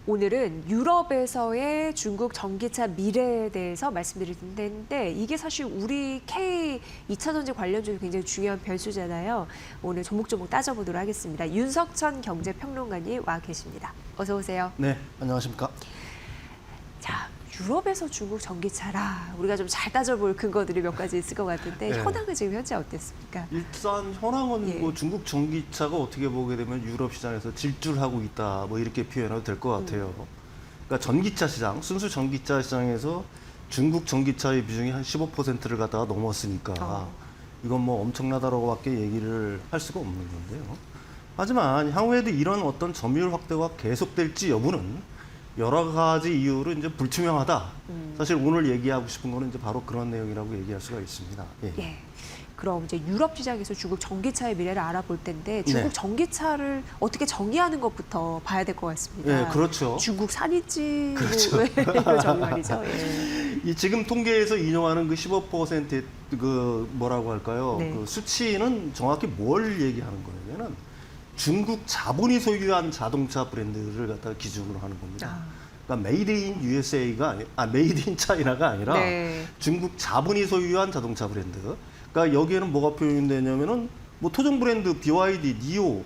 오늘은 유럽에서의 중국 전기차 미래에 대해서 말씀드릴 텐데 이게 사실 우리 K 2차 전지 관련주도 굉장히 중요한 변수잖아요. 오늘 조목조목 따져보도록 하겠습니다. 윤석천 경제평론가님 와 계십니다. 어서 오세요. 네, 안녕하십니까. 자, 유럽에서 중국 전기차라 우리가 좀 잘 따져볼 근거들이 몇 가지 있을 것 같은데 네. 현황은 지금 현재 어땠습니까? 일단 현황은 예. 뭐 중국 전기차가 어떻게 보게 되면 유럽 시장에서 질주하고 있다, 뭐 이렇게 표현해도 될 것 같아요. 그러니까 전기차 시장, 순수 전기차 시장에서 중국 전기차의 비중이 한 15%를 갖다가 넘었으니까 이건 뭐 엄청나다라고밖에 얘기를 할 수가 없는 건데요. 하지만 향후에도 이런 어떤 점유율 확대가 계속될지 여부는 여러 가지 이유로 이제 불투명하다. 사실 오늘 얘기하고 싶은 거는 이제 바로 그런 내용이라고 얘기할 수가 있습니다. 예. 예. 그럼 이제 유럽 시장에서 중국 전기차의 미래를 알아볼 텐데 중국 네. 전기차를 어떻게 정의하는 것부터 봐야 될 것 같습니다. 예, 그렇죠. 중국산일지 그렇죠. 뭐 이거 정의 말이죠. 예. 이 지금 통계에서 인용하는 그 15%의 그 뭐라고 할까요? 네. 그 수치는 정확히 뭘 얘기하는 거냐면은 중국 자본이 소유한 자동차 브랜드를 갖다가 기준으로 하는 겁니다. 그러니까 메이드 인 USA가 메이드 인 차이나가 아니라 네. 중국 자본이 소유한 자동차 브랜드. 그러니까 여기에는 뭐가 표현되냐면은 뭐 토종 브랜드 BYD, 니오,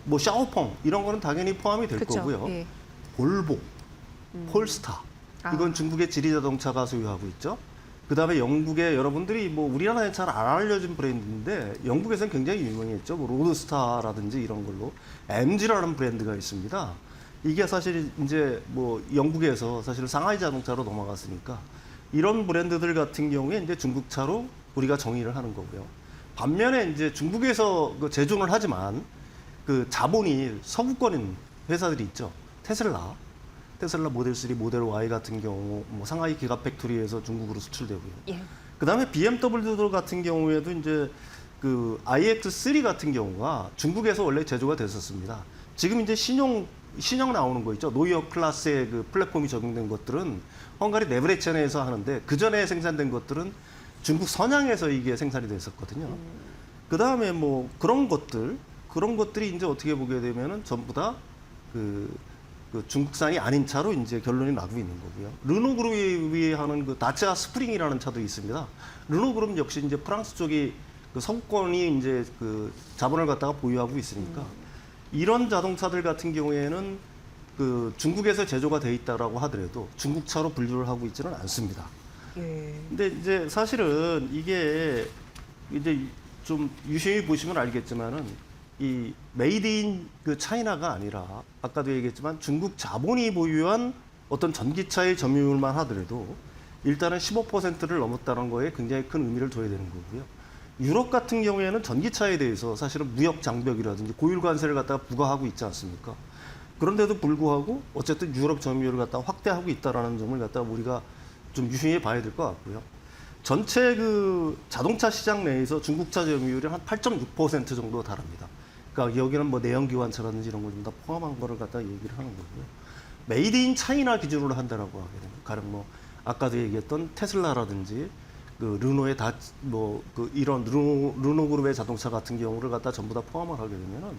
뭐 샤오펑 이런 거는 당연히 포함이 될 그쵸. 거고요. 예. 볼보, 폴스타 이건 중국의 지리 자동차가 소유하고 있죠. 그다음에 영국의 여러분들이 뭐 우리나라에 잘 안 알려진 브랜드인데 영국에서는 굉장히 유명했죠. 뭐 로드스타라든지 이런 걸로 MG라는 브랜드가 있습니다. 이게 사실 이제 뭐 영국에서 사실 상하이 자동차로 넘어갔으니까 이런 브랜드들 같은 경우에 이제 중국 차로 우리가 정의를 하는 거고요. 반면에 이제 중국에서 그 제조를 하지만 그 자본이 서구권인 회사들이 있죠. 테슬라 모델 3, 모델 Y 같은 경우 뭐 상하이 기가 팩토리에서 중국으로 수출되고요. 예. 그다음에 BMW 같은 경우에도 이제 그 iX3 같은 경우가 중국에서 원래 제조가 됐었습니다. 지금 이제 신형 나오는 거 있죠. 노이어 클래스의 그 플랫폼이 적용된 것들은 헝가리 네브레첸에서 하는데 그 전에 생산된 것들은 중국 선양에서 이게 생산이 됐었거든요. 그다음에 뭐 그런 것들이 이제 어떻게 보게 되면은 전부 다 그 중국산이 아닌 차로 이제 결론이 나고 있는 거고요. 르노그룹이 하는 그 다cia 스프링이라는 차도 있습니다. 르노그룹 역시 이제 프랑스 쪽이 그 서구권이 이제 그 자본을 갖다가 보유하고 있으니까 이런 자동차들 같은 경우에는 그 중국에서 제조가 돼 있다라고 하더라도 중국차로 분류를 하고 있지는 않습니다. 예. 근데 이제 사실은 이게 이제 좀 유심히 보시면 알겠지만은 이 메이드 인 그 차이나가 아니라 아까도 얘기했지만 중국 자본이 보유한 어떤 전기차의 점유율만 하더라도 일단은 15%를 넘었다는 거에 굉장히 큰 의미를 둬야 되는 거고요. 유럽 같은 경우에는 전기차에 대해서 사실은 무역 장벽이라든지 고율 관세를 갖다가 부과하고 있지 않습니까? 그런데도 불구하고 어쨌든 유럽 점유율을 갖다가 확대하고 있다라는 점을 갖다가 우리가 좀 유심히 봐야 될 것 같고요. 전체 그 자동차 시장 내에서 중국차 점유율이 한 8.6% 정도 달합니다. 그러니까 여기는 뭐 내연기관차라든지 이런 걸 좀 다 포함한 거를 갖다 얘기를 하는 거고요. 메이드 인 차이나 기준으로 한다라고 하게 되면 가령 뭐 아까도 얘기했던 테슬라라든지 그 르노의 그 이런 르노 그룹의 자동차 같은 경우를 갖다 전부 다 포함을 하게 되면은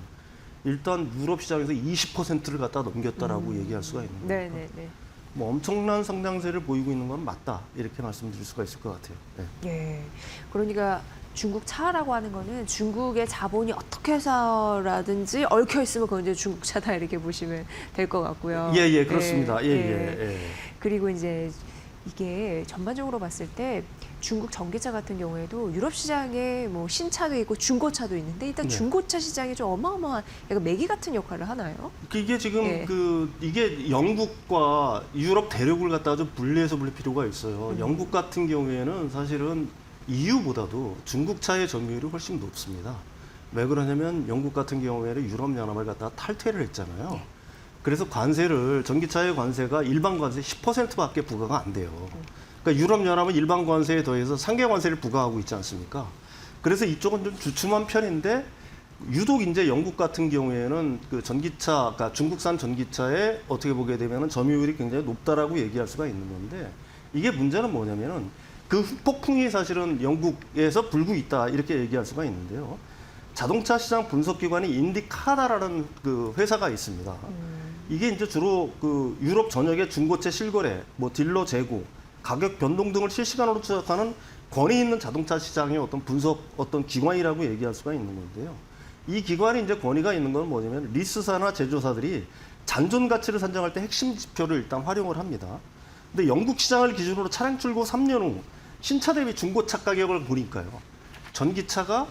일단 유럽 시장에서 20%를 갖다 넘겼다라고 얘기할 수가 있는 거예요. 네네네. 뭐 엄청난 성장세를 보이고 있는 건 맞다 이렇게 말씀드릴 수가 있을 것 같아요. 네. 예. 그러니까 중국 차라고 하는 거는 중국의 자본이 어떻게 해서라든지 얽혀 있으면 그건 이제 중국 차다 이렇게 보시면 될 것 같고요. 예, 그렇습니다. 예. 그리고 이제 이게 전반적으로 봤을 때 중국 전기차 같은 경우에도 유럽 시장에 뭐 신차도 있고 중고차도 있는데 일단 네. 중고차 시장이 좀 어마어마한 약간 매기 같은 역할을 하나요? 이게 지금 예. 이게 영국과 유럽 대륙을 갖다가 좀 분리해서 볼 필요가 있어요. 영국 같은 경우에는 사실은 EU보다도 중국 차의 점유율이 훨씬 높습니다. 왜 그러냐면 영국 같은 경우에는 유럽 연합을 갖다가 탈퇴를 했잖아요. 예. 그래서 관세를 전기차의 관세가 일반 관세 10%밖에 부과가 안 돼요. 그러니까 유럽 연합은 일반 관세에 더해서 상계 관세를 부과하고 있지 않습니까? 그래서 이쪽은 좀 주춤한 편인데 유독 이제 영국 같은 경우에는 그 전기차, 그러니까 중국산 전기차에 어떻게 보게 되면은 점유율이 굉장히 높다라고 얘기할 수가 있는 건데 이게 문제는 뭐냐면은 그 폭풍이 사실은 영국에서 불고 있다 이렇게 얘기할 수가 있는데요. 자동차 시장 분석 기관이 인디카다라는 그 회사가 있습니다. 이게 이제 주로 그 유럽 전역의 중고차 실거래, 뭐 딜러 재고, 가격 변동 등을 실시간으로 추적하는 권위 있는 자동차 시장의 어떤 분석 어떤 기관이라고 얘기할 수가 있는 건데요. 이 기관이 이제 권위가 있는 건 뭐냐면 리스사나 제조사들이 잔존 가치를 산정할 때 핵심 지표를 일단 활용을 합니다. 근데 영국 시장을 기준으로 차량 출고 3년 후 신차 대비 중고차 가격을 보니까요. 전기차가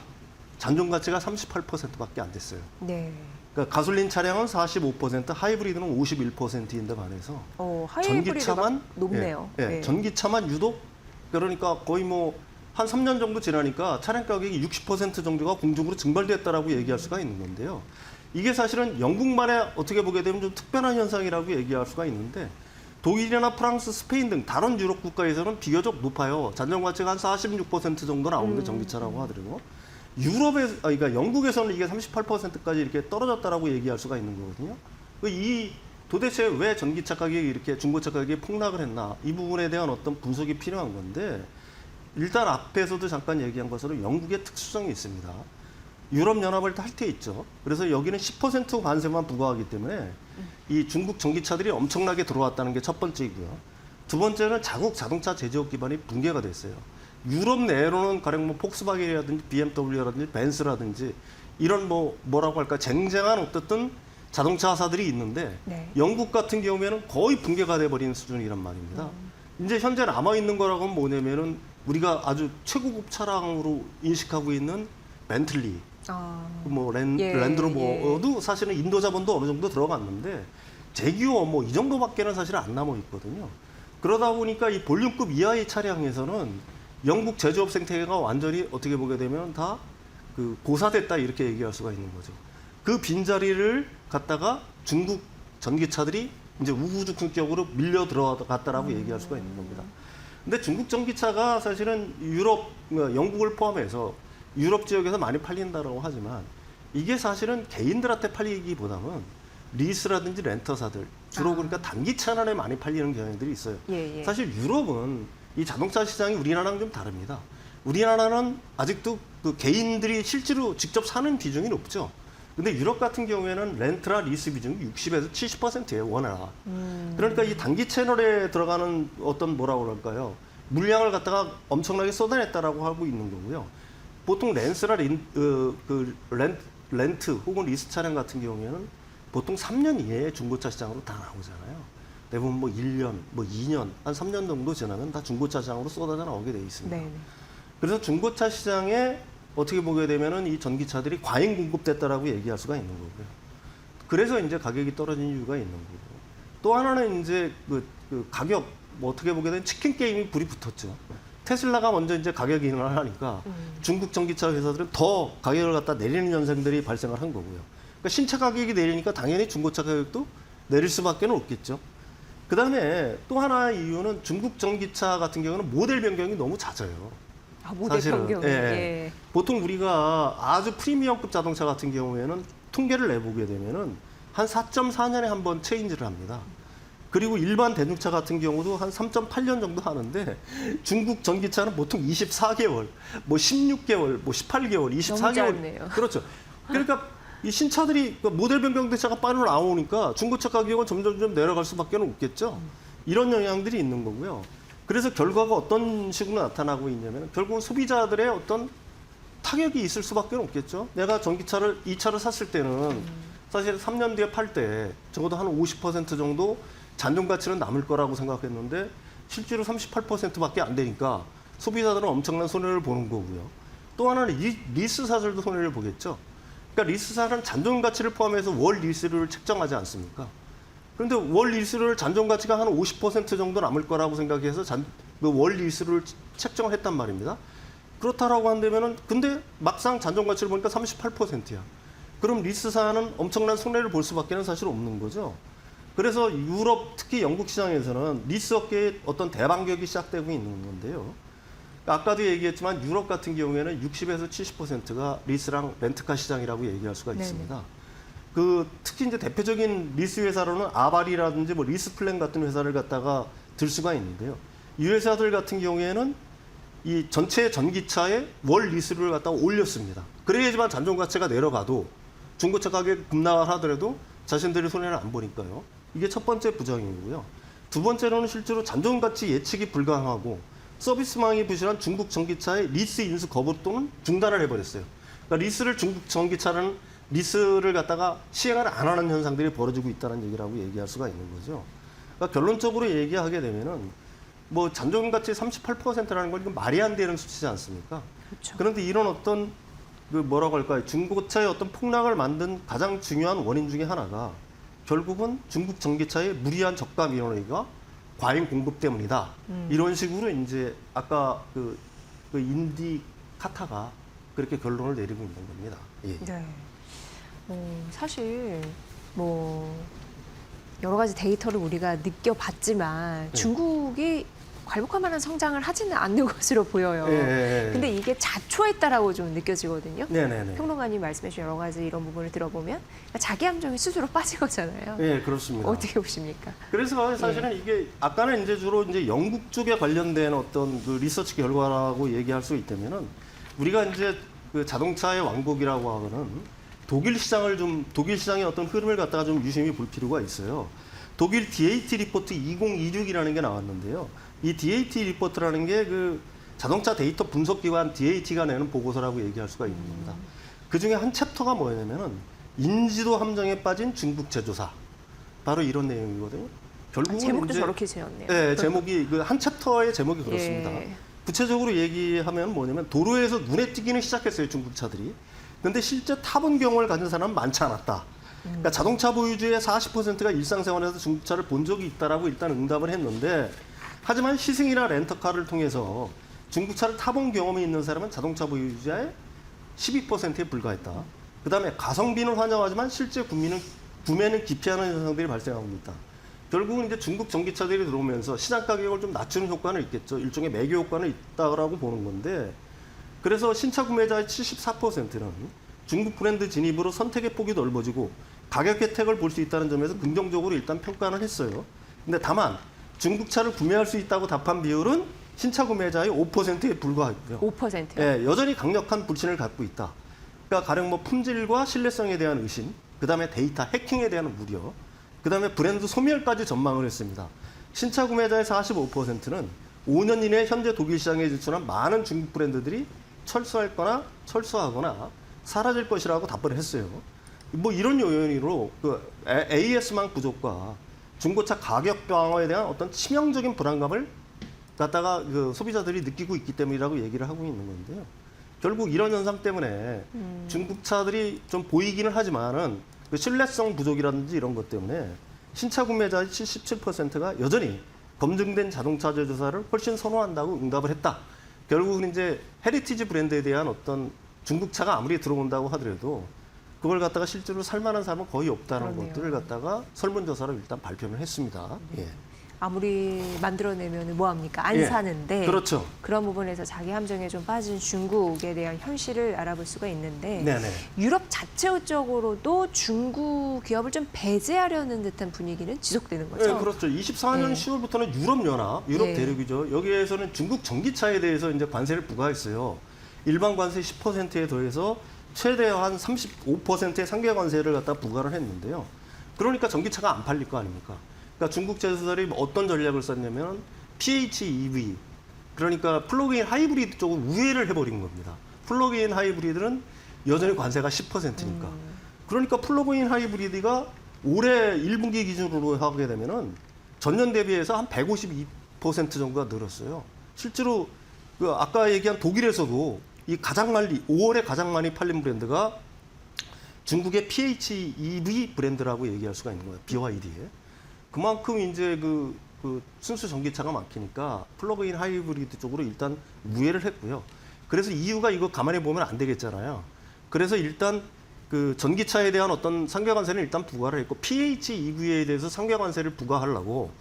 잔존 가치가 38%밖에 안 됐어요. 네. 그러니까 가솔린 차량은 45%, 하이브리드는 51%인데 반해서 하이브리드가 높네요. 예, 예, 네. 전기차만 유독 그러니까 거의 뭐 한 3년 정도 지나니까 차량 가격이 60% 정도가 공중으로 증발됐다라고 얘기할 수가 있는 건데요. 이게 사실은 영국만의 어떻게 보게 되면 좀 특별한 현상이라고 얘기할 수가 있는데 독일이나 프랑스, 스페인 등 다른 유럽 국가에서는 비교적 높아요. 잔존 가치가 한 46% 정도 나오는데 전기차라고 하더라도 그러니까 영국에서는 이게 38%까지 이렇게 떨어졌다라고 얘기할 수가 있는 거거든요. 이 도대체 왜 전기차 가격이 이렇게 중고차 가격이 폭락을 했나 이 부분에 대한 어떤 분석이 필요한 건데 일단 앞에서도 잠깐 얘기한 것으로 영국의 특수성이 있습니다. 유럽연합을 탈퇴 있죠. 그래서 여기는 10% 관세만 부과하기 때문에 이 중국 전기차들이 엄청나게 들어왔다는 게 첫 번째이고요. 두 번째는 자국 자동차 제조업 기반이 붕괴가 됐어요. 유럽 내로는 가령 뭐 폭스바겐이라든지 BMW라든지 벤츠라든지 이런 뭐라고 할까 쟁쟁한 어쨌든 자동차 사들이 있는데 네. 영국 같은 경우에는 거의 붕괴가 돼버린 수준이란 말입니다. 이제 현재 남아있는 거라고 하면 뭐냐면은 우리가 아주 최고급 차량으로 인식하고 있는 벤틀리, 뭐 랜드로버도 사실은 인도 자본도 어느 정도 들어갔는데 제규어 뭐 이 정도밖에는 사실 안 남아 있거든요. 그러다 보니까 이 볼륨급 이하의 차량에서는 영국 제조업 생태계가 완전히 어떻게 보게 되면 다 그 고사됐다 이렇게 얘기할 수가 있는 거죠. 그 빈자리를 갖다가 중국 전기차들이 이제 우후죽순격으로 밀려 들어갔다라고 얘기할 수가 있는 겁니다. 근데 중국 전기차가 사실은 유럽, 영국을 포함해서 유럽 지역에서 많이 팔린다고 하지만 이게 사실은 개인들한테 팔리기보다는 리스라든지 렌터사들 주로 그러니까 단기 차량에 많이 팔리는 경향들이 있어요. 예, 예. 사실 유럽은 이 자동차 시장이 우리나라랑 좀 다릅니다. 우리나라는 아직도 그 개인들이 실제로 직접 사는 비중이 높죠. 근데 유럽 같은 경우에는 렌트나 리스 비중이 60에서 70%예요, 워낙. 그러니까 이 단기 채널에 들어가는 어떤 뭐라고 그럴까요? 물량을 갖다가 엄청나게 쏟아냈다라고 하고 있는 거고요. 보통 렌트 혹은 리스 차량 같은 경우에는 보통 3년 이내에 중고차 시장으로 다 나오잖아요. 대부분 뭐 1년, 뭐 2년, 한 3년 정도 지나면 다 중고차 시장으로 쏟아져 나오게 돼 있습니다. 네. 그래서 중고차 시장에 어떻게 보게 되면은 이 전기차들이 과잉 공급됐다라고 얘기할 수가 있는 거고요. 그래서 이제 가격이 떨어진 이유가 있는 거고. 또 하나는 이제 그 가격, 뭐 어떻게 보게 되면 치킨 게임이 불이 붙었죠. 테슬라가 먼저 이제 가격 인하를 하니까 중국 전기차 회사들은 더 가격을 갖다 내리는 현상들이 발생을 한 거고요. 그러니까 신차 가격이 내리니까 당연히 중고차 가격도 내릴 수밖에 없겠죠. 그 다음에 또 하나의 이유는 중국 전기차 같은 경우는 모델 변경이 너무 잦아요. 모델 변경. 예. 예. 보통 우리가 아주 프리미엄급 자동차 같은 경우에는 통계를 내보게 되면은 한 4.4년에 한 번 체인지를 합니다. 그리고 일반 대중차 같은 경우도 한 3.8년 정도 하는데 중국 전기차는 보통 24개월, 뭐 16개월, 뭐 18개월, 24개월. 짧네요. 그렇죠. 그러니까 이 신차들이 모델 변경 대차가 빨리 나오니까 중고차 가격은 점점 내려갈 수밖에 없겠죠. 이런 영향들이 있는 거고요. 그래서 결과가 어떤 식으로 나타나고 있냐면 결국은 소비자들의 어떤 타격이 있을 수밖에 없겠죠. 내가 전기차를 이 차를 샀을 때는 사실 3년 뒤에 팔 때 적어도 한 50% 정도 잔존 가치는 남을 거라고 생각했는데 실제로 38%밖에 안 되니까 소비자들은 엄청난 손해를 보는 거고요. 또 하나는 리스사들도 손해를 보겠죠. 그러니까 리스사는 잔존 가치를 포함해서 월 리스를 책정하지 않습니까? 그런데 월 리스를 잔존 가치가 한 50% 정도 남을 거라고 생각해서 월 리스를 책정을 했단 말입니다. 그렇다라고 한다면은 근데 막상 잔존 가치를 보니까 38%야. 그럼 리스사는 엄청난 손해를 볼 수밖에는 사실 없는 거죠. 그래서 유럽 특히 영국 시장에서는 리스 업계의 어떤 대반격이 시작되고 있는 건데요. 아까도 얘기했지만 유럽 같은 경우에는 60에서 70%가 리스랑 렌트카 시장이라고 얘기할 수가 있습니다. 네네. 특히 이제 대표적인 리스 회사로는 아발이라든지 뭐 리스플랜 같은 회사를 갖다가 들 수가 있는데요. 이 회사들 같은 경우에는 이 전체 전기차의 월 리스를 갖다가 올렸습니다. 그래야지만 잔존 가치가 내려가도 중고차 가격이 급락을 하더라도 자신들이 손해를 안 보니까요. 이게 첫 번째 부작용이고요. 두 번째로는 실제로 잔존가치 예측이 불가능하고 서비스망이 부실한 중국 전기차의 리스 인수 거부 또는 중단을 해버렸어요. 그러니까 중국 전기차는 리스를 갖다가 시행을 안 하는 현상들이 벌어지고 있다는 얘기라고 얘기할 수가 있는 거죠. 그러니까 결론적으로 얘기하게 되면은 뭐 잔존가치 38%라는 건 이건 말이 안 되는 수치지 않습니까? 그렇죠. 그런데 이런 어떤 그 뭐라고 할까요? 중고차의 어떤 폭락을 만든 가장 중요한 원인 중에 하나가 결국은 중국 전기차의 무리한 저가 민원이가 과잉 공급 때문이다. 이런 식으로 이제 아까 그 인디카타가 그렇게 결론을 내리고 있는 겁니다. 예. 네. 사실 여러 가지 데이터를 우리가 느껴봤지만 중국이 괄복할 만한 성장을 하지는 않는 것으로 보여요. 근데 이게 자초했다라고 좀 느껴지거든요. 네네네. 평론가님 말씀해 주신 여러 가지 이런 부분을 들어보면 자기 함정이 스스로 빠진 거잖아요. 네, 그렇습니다. 어떻게 보십니까? 그래서 사실은 이게 아까는 이제 주로 이제 영국 쪽에 관련된 어떤 그 리서치 결과라고 얘기할 수 있다면은 우리가 이제 그 자동차의 왕국이라고 하고는 독일 시장의 어떤 흐름을 갖다가 좀 유심히 볼 필요가 있어요. 독일 DAT 리포트 2026이라는 게 나왔는데요. 이 DAT 리포트라는 게 그 자동차 데이터 분석 기관 DAT가 내는 보고서라고 얘기할 수가 있는 겁니다. 그 중에 한 챕터가 뭐냐면은 인지도 함정에 빠진 중국 제조사. 바로 이런 내용이거든요. 결국은 제목도 이제, 저렇게 지었네요. 네, 제목이 그 한 챕터의 제목이 그렇습니다. 예. 구체적으로 얘기하면 뭐냐면 도로에서 눈에 띄기는 시작했어요, 중국 차들이. 근데 실제 타본 경험을 가진 사람은 많지 않았다. 그러니까 자동차 보유주의 40%가 일상생활에서 중국차를 본 적이 있다라고 일단 응답을 했는데 하지만 시승이나 렌터카를 통해서 중국차를 타본 경험이 있는 사람은 자동차 보유자의 12%에 불과했다. 그다음에 가성비는 환영하지만 실제 구매는 기피하는 현상들이 발생하고 있다. 결국은 이제 중국 전기차들이 들어오면서 시장 가격을 좀 낮추는 효과는 있겠죠. 일종의 매교 효과는 있다라고 보는 건데 그래서 신차 구매자의 74%는 중국 브랜드 진입으로 선택의 폭이 넓어지고 가격 혜택을 볼 수 있다는 점에서 긍정적으로 일단 평가를 했어요. 근데 다만 중국차를 구매할 수 있다고 답한 비율은 신차 구매자의 5%에 불과하고요. 5%요? 예, 여전히 강력한 불신을 갖고 있다. 그러니까 가령 뭐 품질과 신뢰성에 대한 의심, 그다음에 데이터 해킹에 대한 우려, 그다음에 브랜드 소멸까지 전망을 했습니다. 신차 구매자의 45%는 5년 이내 현재 독일 시장에 진출한 많은 중국 브랜드들이 철수하거나 사라질 것이라고 답변을 했어요. 뭐 이런 요인으로 그 AS망 부족과 중고차 가격 방어에 대한 어떤 치명적인 불안감을 갖다가 그 소비자들이 느끼고 있기 때문이라고 얘기를 하고 있는 건데요. 결국 이런 현상 때문에 중국차들이 좀 보이기는 하지만은 그 신뢰성 부족이라든지 이런 것 때문에 신차 구매자의 77%가 여전히 검증된 자동차 제조사를 훨씬 선호한다고 응답을 했다. 결국은 이제 헤리티지 브랜드에 대한 어떤 중국차가 아무리 들어온다고 하더라도 그걸 갖다가 실제로 살만한 사람은 거의 없다는 그러네요. 것들을 갖다가 설문조사로 일단 발표를 했습니다. 예. 아무리 만들어내면 뭐합니까? 안 예. 사는데. 그렇죠. 그런 부분에서 자기 함정에 좀 빠진 중국에 대한 현실을 알아볼 수가 있는데 네네. 유럽 자체적으로도 중국 기업을 좀 배제하려는 듯한 분위기는 지속되는 거죠. 네, 그렇죠. 24년 네. 10월부터는 유럽연합, 유럽 네. 대륙이죠. 여기에서는 중국 전기차에 대해서 이제 관세를 부과했어요. 일반 관세 10%에 더해서 최대 한 35%의 상계 관세를 갖다 부과를 했는데요. 그러니까 전기차가 안 팔릴 거 아닙니까? 그러니까 중국 제조사들이 어떤 전략을 썼냐면 PHEV, 그러니까 플러그인 하이브리드 쪽을 우회를 해버린 겁니다. 플러그인 하이브리드는 여전히 관세가 10%니까. 그러니까 플러그인 하이브리드가 올해 1분기 기준으로 하게 되면은 전년 대비해서 한 152% 정도가 늘었어요. 실제로 그 아까 얘기한 독일에서도 이 5월에 가장 많이 팔린 브랜드가 중국의 PHEV 브랜드라고 얘기할 수가 있는 거예요. BYD에. 그만큼 이제 그 순수 전기차가 막히니까 플러그인 하이브리드 쪽으로 일단 우회를 했고요. 그래서 EU가 이거 가만히 보면 안 되겠잖아요. 그래서 일단 그 전기차에 대한 어떤 상계 관세는 일단 부과를 했고 PHEV에 대해서 상계 관세를 부과하려고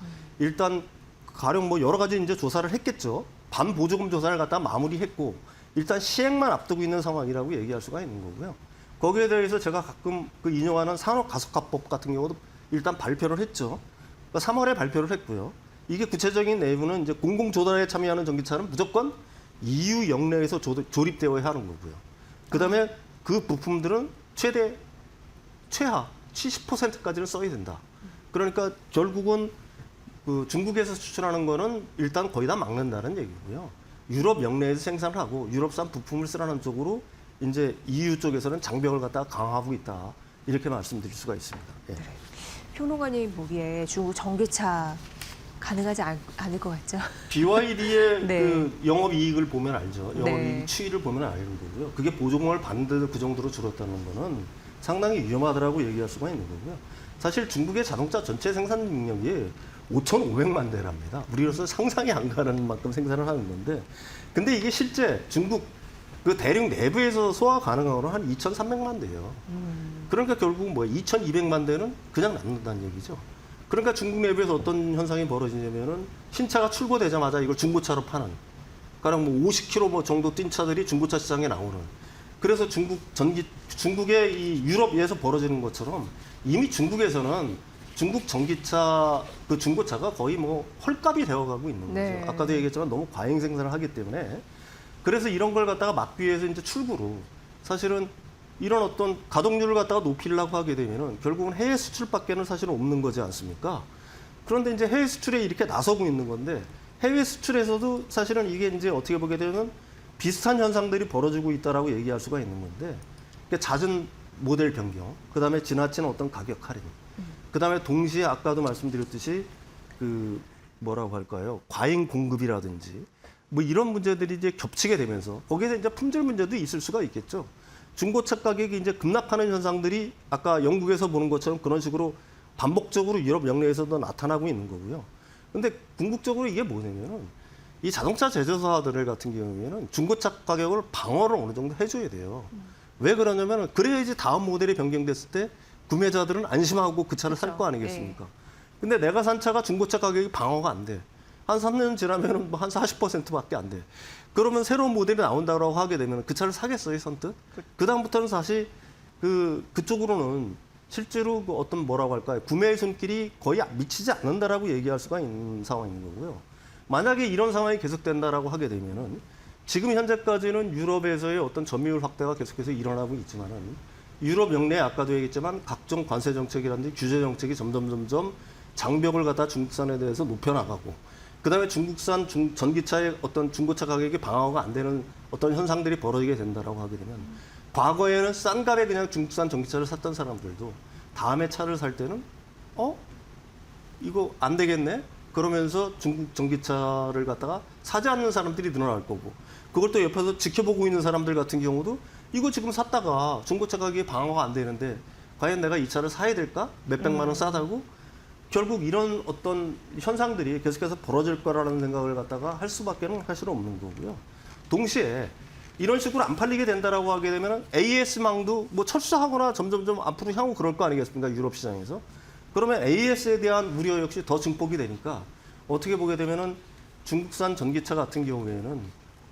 일단 가령 뭐 여러 가지 이제 조사를 했겠죠. 반보조금 조사를 갖다 마무리했고 일단 시행만 앞두고 있는 상황이라고 얘기할 수가 있는 거고요. 거기에 대해서 제가 가끔 그 인용하는 산업가속화법 같은 경우도 일단 발표를 했죠. 그러니까 3월에 발표를 했고요. 이게 구체적인 내부는 이제 공공조달에 참여하는 전기차는 무조건 EU 영내에서 조립되어야 하는 거고요. 그다음에 그 부품들은 최하 70%까지는 써야 된다. 그러니까 결국은 그 중국에서 수출하는 거는 일단 거의 다 막는다는 얘기고요. 유럽 영내에서 생산을 하고 유럽산 부품을 쓰라는 쪽으로 이제 EU 쪽에서는 장벽을 갖다가 강화하고 있다. 이렇게 말씀드릴 수가 있습니다. 예. 평론가님 보기에 중국 전기차 가능하지 않을 것 같죠? BYD의 네. 그 영업이익을 보면 알죠. 네. 영업이익 추이를 보면 아는 거고요. 그게 보조금을 받는데도 그 정도로 줄었다는 거는 상당히 위험하다라고 얘기할 수가 있는 거고요. 사실 중국의 자동차 전체 생산 능력이 5,500만 대랍니다. 우리로서 상상이 안 가는 만큼 생산을 하는 건데, 근데 이게 실제 중국 그 대륙 내부에서 소화 가능한 거는 한 2,300만 대예요. 그러니까 결국 뭐 2,200만 대는 그냥 남는다는 얘기죠. 그러니까 중국 내부에서 어떤 현상이 벌어지냐면은 신차가 출고되자마자 이걸 중고차로 파는, 그러니까 뭐 50km 뭐 정도 뛴 차들이 중고차 시장에 나오는. 그래서 중국의 이 유럽에서 벌어지는 것처럼 이미 중국에서는 중국 전기차 그 중고차가 거의 뭐 헐값이 되어가고 있는 거죠. 네. 아까도 얘기했지만 너무 과잉 생산을 하기 때문에 그래서 이런 걸 갖다가 막기 위해서 이제 출구로 사실은 이런 어떤 가동률을 갖다가 높이려고 하게 되면은 결국은 해외 수출밖에는 사실은 없는 거지 않습니까? 그런데 이제 해외 수출에 이렇게 나서고 있는 건데 해외 수출에서도 사실은 이게 이제 어떻게 보게 되면 비슷한 현상들이 벌어지고 있다라고 얘기할 수가 있는 건데 그러니까 잦은 모델 변경, 그다음에 지나친 어떤 가격 할인, 그다음에 동시에 아까도 말씀드렸듯이 그 뭐라고 할까요? 과잉 공급이라든지 뭐 이런 문제들이 이제 겹치게 되면서 거기에 이제 품질 문제도 있을 수가 있겠죠. 중고차 가격이 이제 급락하는 현상들이 아까 영국에서 보는 것처럼 그런 식으로 반복적으로 유럽 영내에서도 나타나고 있는 거고요. 근데 궁극적으로 이게 뭐냐면은 이 자동차 제조사들 같은 경우에는 중고차 가격을 방어를 어느 정도 해줘야 돼요. 왜 그러냐면은 그래야지 다음 모델이 변경됐을 때 구매자들은 안심하고 그 차를 살 거 아니겠습니까? 근데 내가 산 차가 중고차 가격이 방어가 안 돼. 한 3년 지나면은 뭐 한 40%밖에 안 돼. 그러면 새로운 모델이 나온다고 하게 되면 그 차를 사겠어요, 선뜻? 그다음부터는 사실 그쪽으로는 실제로 그 어떤 뭐라고 할까요? 구매의 손길이 거의 미치지 않는다라고 얘기할 수가 있는 상황인 거고요. 만약에 이런 상황이 계속된다라고 하게 되면은 지금 현재까지는 유럽에서의 어떤 점유율 확대가 계속해서 일어나고 있지만은 유럽 영내 아까도 얘기했지만 각종 관세 정책이라든지 규제 정책이 점점 장벽을 갖다 중국산에 대해서 높여나가고 그다음에 중국산 전기차의 어떤 중고차 가격이 방어가 안 되는 어떤 현상들이 벌어지게 된다라고 하게 되면 과거에는 싼 값에 그냥 중국산 전기차를 샀던 사람들도 다음에 차를 살 때는 이거 안 되겠네? 그러면서 중국 전기차를 갖다가 사지 않는 사람들이 늘어날 거고 그걸 또 옆에서 지켜보고 있는 사람들 같은 경우도 이거 지금 샀다가 중고차 가격이 방어가 안 되는데 과연 내가 이 차를 사야 될까? 몇백만 원 싸다고? 결국 이런 어떤 현상들이 계속해서 벌어질 거라는 생각을 갖다가 할 수밖에는 사실 없는 거고요. 동시에 이런 식으로 안 팔리게 된다라고 하게 되면 AS망도 뭐 철수하거나 점점 앞으로 향후 그럴 거 아니겠습니까? 유럽 시장에서. 그러면 AS에 대한 우려 역시 더 증폭이 되니까 어떻게 보게 되면은 중국산 전기차 같은 경우에는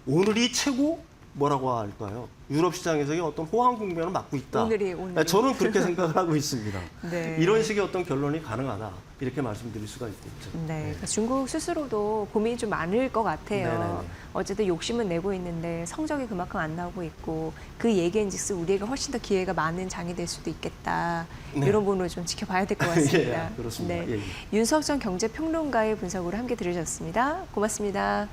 오늘이 최고 뭐라고 할까요? 유럽 시장에서의 어떤 호황 국면을 맞고 있다. 오늘이. 저는 그렇게 생각을 하고 있습니다. 네. 이런 식의 어떤 결론이 가능하다. 이렇게 말씀드릴 수가 있겠죠. 네, 그러니까 중국 스스로도 고민이 좀 많을 것 같아요. 네네네. 어쨌든 욕심은 내고 있는데 성적이 그만큼 안 나오고 있고 그 얘기인즉슨 우리가 훨씬 더 기회가 많은 장이 될 수도 있겠다. 네. 이런 부분을 좀 지켜봐야 될 것 같습니다. 예, 그렇습니다. 네, 예, 예. 윤석정 경제평론가의 분석으로 함께 들으셨습니다. 고맙습니다.